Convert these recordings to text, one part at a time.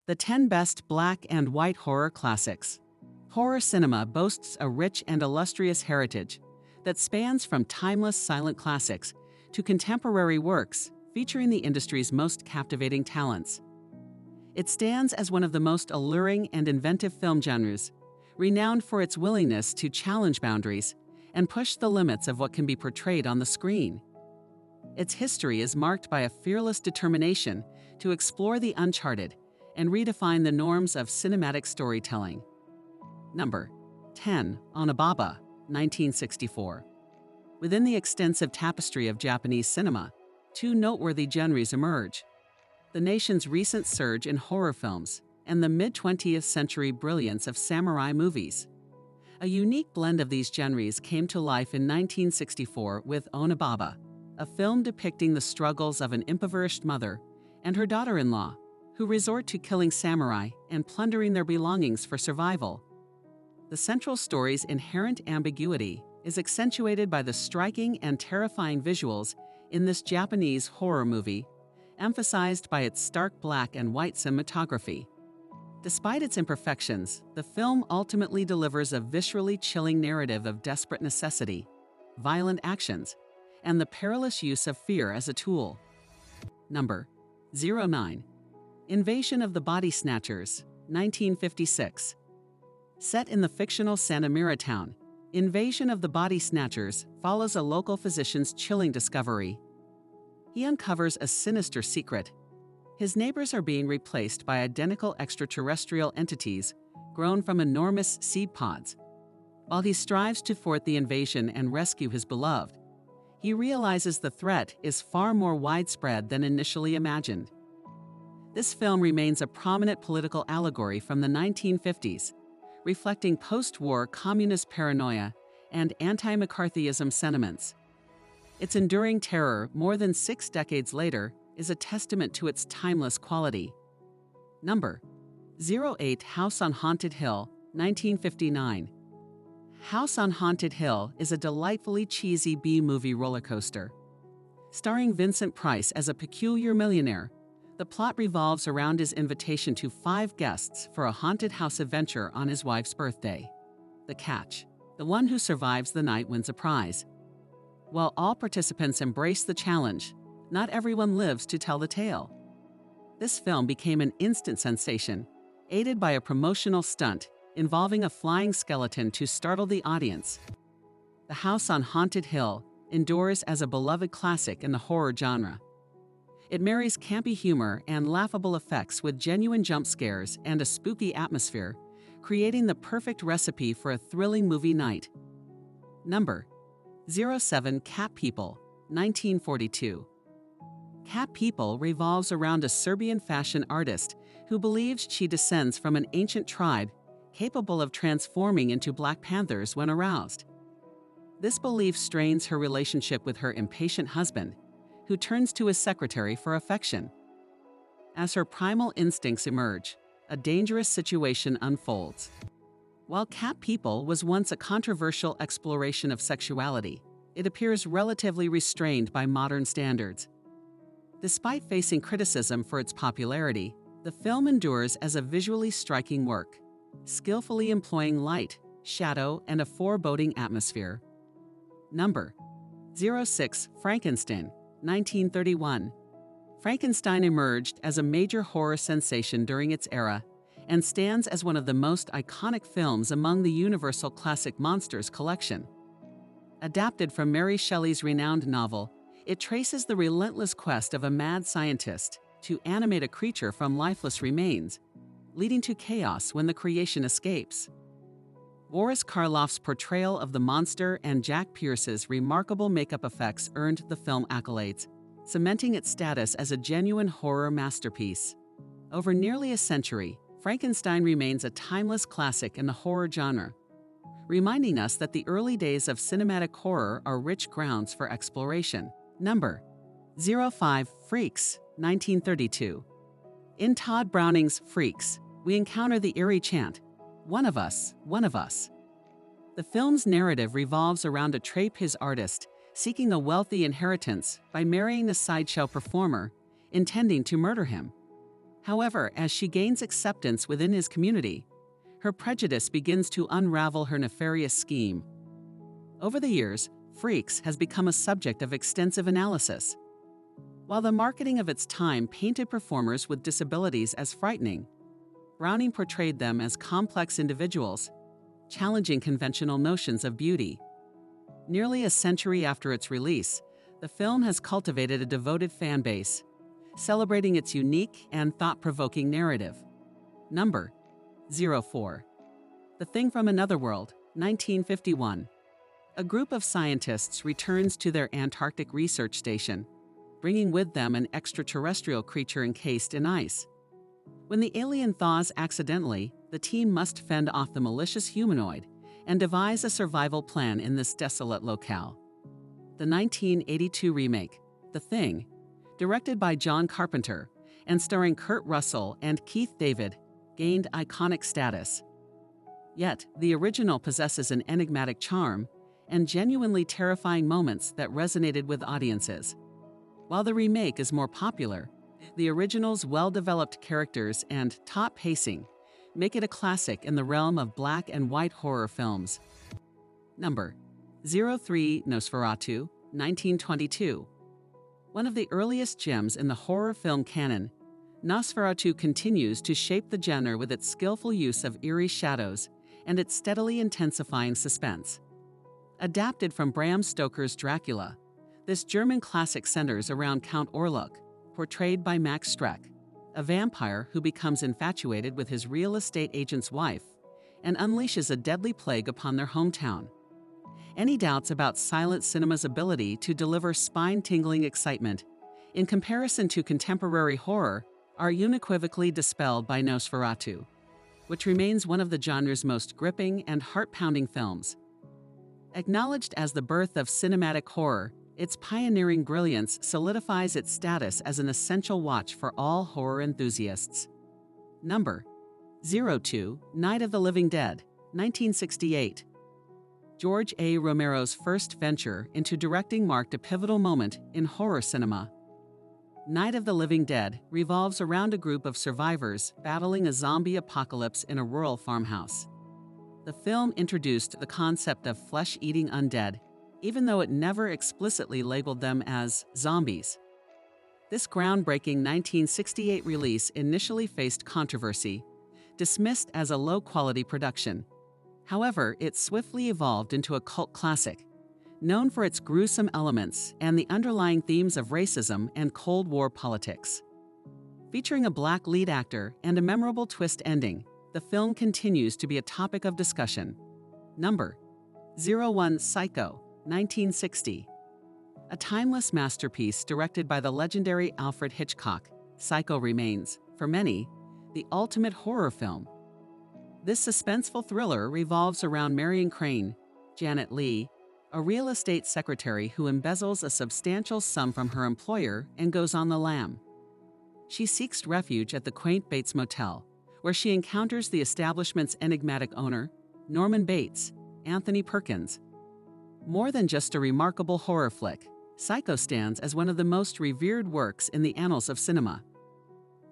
The 10 Best Black and White Horror Classics. Horror cinema boasts a rich and illustrious heritage that spans from timeless silent classics to contemporary works featuring the industry's most captivating talents. It stands as one of the most alluring and inventive film genres, renowned for its willingness to challenge boundaries and push the limits of what can be portrayed on the screen. Its history is marked by a fearless determination to explore the uncharted and redefine the norms of cinematic storytelling. Number 10. Onab Baba, 1964. Within the extensive tapestry of Japanese cinema, two noteworthy genres emerge: the nation's recent surge in horror films and the mid-20th century brilliance of samurai movies. A unique blend of these genres came to life in 1964 with Onab Baba, a film depicting the struggles of an impoverished mother and her daughter-in-law, who resort to killing samurai and plundering their belongings for survival. The central story's inherent ambiguity is accentuated by the striking and terrifying visuals in this Japanese horror movie, emphasized by its stark black and white cinematography. Despite its imperfections, the film ultimately delivers a viscerally chilling narrative of desperate necessity, violent actions, and the perilous use of fear as a tool. Number 09. Invasion of the Body Snatchers, 1956. Set in the fictional Santa Mira town, Invasion of the Body Snatchers follows a local physician's chilling discovery. He uncovers a sinister secret. His neighbors are being replaced by identical extraterrestrial entities grown from enormous seed pods. While he strives to thwart the invasion and rescue his beloved, he realizes the threat is far more widespread than initially imagined. This film remains a prominent political allegory from the 1950s, reflecting post-war communist paranoia and anti-McCarthyism sentiments. Its enduring terror, more than 6 decades later, is a testament to its timeless quality. Number 08. House on Haunted Hill, 1959. House on Haunted Hill is a delightfully cheesy B-movie roller coaster. Starring Vincent Price as a peculiar millionaire, the plot revolves around his invitation to 5 guests for a haunted house adventure on his wife's birthday. The catch: the one who survives the night wins a prize. While all participants embrace the challenge, not everyone lives to tell the tale. This film became an instant sensation, aided by a promotional stunt involving a flying skeleton to startle the audience. The House on Haunted Hill endures as a beloved classic in the horror genre. It marries campy humor and laughable effects with genuine jump scares and a spooky atmosphere, creating the perfect recipe for a thrilling movie night. Number 07. Cat People, 1942. Cat People revolves around a Serbian fashion artist who believes she descends from an ancient tribe capable of transforming into Black Panthers when aroused. This belief strains her relationship with her impatient husband, who turns to his secretary for affection. As her primal instincts emerge, a dangerous situation unfolds. While Cat People was once a controversial exploration of sexuality, it appears relatively restrained by modern standards. Despite facing criticism for its popularity, the film endures as a visually striking work, skillfully employing light, shadow, and a foreboding atmosphere. Number 06. Frankenstein, 1931. Frankenstein emerged as a major horror sensation during its era and stands as one of the most iconic films among the Universal Classic Monsters collection. Adapted from Mary Shelley's renowned novel, it traces the relentless quest of a mad scientist to animate a creature from lifeless remains, leading to chaos when the creation escapes. Boris Karloff's portrayal of the monster and Jack Pierce's remarkable makeup effects earned the film accolades, cementing its status as a genuine horror masterpiece. Over nearly a century, Frankenstein remains a timeless classic in the horror genre, reminding us that the early days of cinematic horror are rich grounds for exploration. Number 05. Freaks, 1932. In Todd Browning's Freaks, we encounter the eerie chant, "One of us, one of us." The film's narrative revolves around a trapeze artist seeking a wealthy inheritance by marrying a sideshow performer, intending to murder him. However, as she gains acceptance within his community, her prejudice begins to unravel her nefarious scheme. Over the years, Freaks has become a subject of extensive analysis. While the marketing of its time painted performers with disabilities as frightening, Browning portrayed them as complex individuals, challenging conventional notions of beauty. Nearly a century after its release, the film has cultivated a devoted fan base, celebrating its unique and thought-provoking narrative. Number 04. The Thing from Another World, 1951. A group of scientists returns to their Antarctic research station, bringing with them an extraterrestrial creature encased in ice. When the alien thaws accidentally, the team must fend off the malicious humanoid and devise a survival plan in this desolate locale. The 1982 remake, The Thing, directed by John Carpenter and starring Kurt Russell and Keith David, gained iconic status. Yet, the original possesses an enigmatic charm and genuinely terrifying moments that resonated with audiences. While the remake is more popular, the original's well-developed characters and taut pacing make it a classic in the realm of black and white horror films. Number 03. Nosferatu, 1922. One of the earliest gems in the horror film canon, Nosferatu continues to shape the genre with its skillful use of eerie shadows and its steadily intensifying suspense. Adapted from Bram Stoker's Dracula, this German classic centers around Count Orlok, portrayed by Max Schreck, a vampire who becomes infatuated with his real estate agent's wife and unleashes a deadly plague upon their hometown. Any doubts about silent cinema's ability to deliver spine-tingling excitement in comparison to contemporary horror are unequivocally dispelled by Nosferatu, which remains one of the genre's most gripping and heart-pounding films. Acknowledged as the birth of cinematic horror, its pioneering brilliance solidifies its status as an essential watch for all horror enthusiasts. Number 02. Night of the Living Dead, 1968. George A. Romero's first venture into directing marked a pivotal moment in horror cinema. Night of the Living Dead revolves around a group of survivors battling a zombie apocalypse in a rural farmhouse. The film introduced the concept of flesh-eating undead, even though it never explicitly labeled them as zombies. This groundbreaking 1968 release initially faced controversy, dismissed as a low-quality production. However, it swiftly evolved into a cult classic, known for its gruesome elements and the underlying themes of racism and Cold War politics. Featuring a black lead actor and a memorable twist ending, the film continues to be a topic of discussion. Number 01. Psycho, 1960. A timeless masterpiece directed by the legendary Alfred Hitchcock, Psycho remains, for many, the ultimate horror film. This suspenseful thriller revolves around Marion Crane, Janet Leigh, a real estate secretary who embezzles a substantial sum from her employer and goes on the lam. She seeks refuge at the quaint Bates Motel, where she encounters the establishment's enigmatic owner, Norman Bates, Anthony Perkins. More than just a remarkable horror flick, Psycho stands as one of the most revered works in the annals of cinema.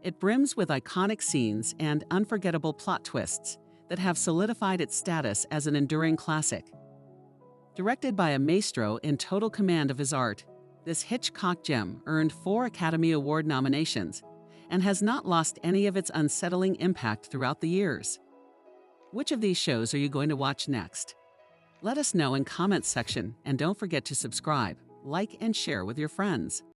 It brims with iconic scenes and unforgettable plot twists that have solidified its status as an enduring classic. Directed by a maestro in total command of his art, this Hitchcock gem earned 4 Academy Award nominations and has not lost any of its unsettling impact throughout the years. Which of these shows are you going to watch next? Let us know in comments section, and don't forget to subscribe, like, and share with your friends.